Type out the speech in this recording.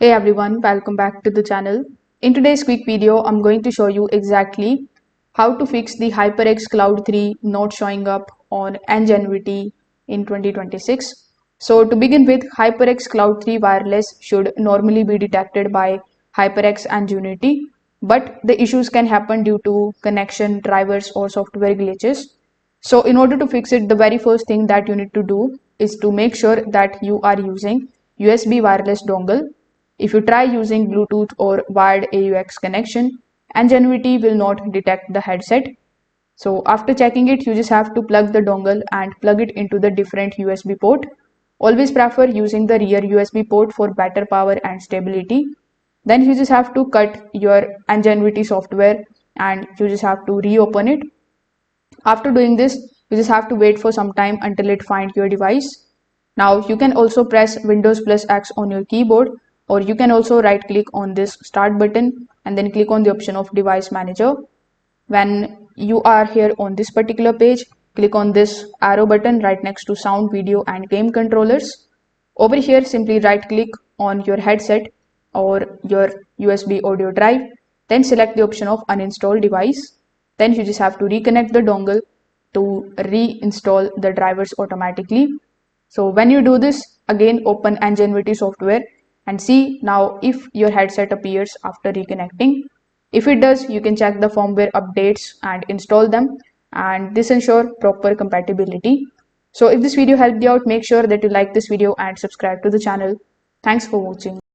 Hey everyone, welcome back to the channel. In today's quick video, I'm going to show you exactly how to fix the HyperX Cloud 3 not showing up on NGENUITY in 2026. So to begin with, HyperX Cloud 3 wireless should normally be detected by HyperX NGENUITY, but the issues can happen due to connection, drivers or software glitches. So in order to fix it, the very first thing that you need to do is to make sure that you are using USB wireless dongle. If you try using Bluetooth or wired AUX connection, NGENUITY will not detect the headset. So after checking it, you just have to plug the dongle and plug it into the different USB port. Always prefer using the rear USB port for better power and stability. Then you just have to cut your NGENUITY software and you just have to reopen it. After doing this, you just have to wait for some time until it finds your device. Now you can also press Windows plus X on your keyboard, or you can also right click on this start button and then click on the option of device manager. When you are here on this particular page, click on this arrow button right next to sound, video and game controllers. Over here, simply right click on your headset or your USB audio drive, then select the option of uninstall device. Then you just have to reconnect the dongle to reinstall the drivers automatically. So when you do this, again open NGENUITY software and see now if your headset appears after reconnecting. If it does, you can check the firmware updates and install them, and this ensure proper compatibility. So if this video helped you out, make sure that you like this video and subscribe to the channel. Thanks for watching.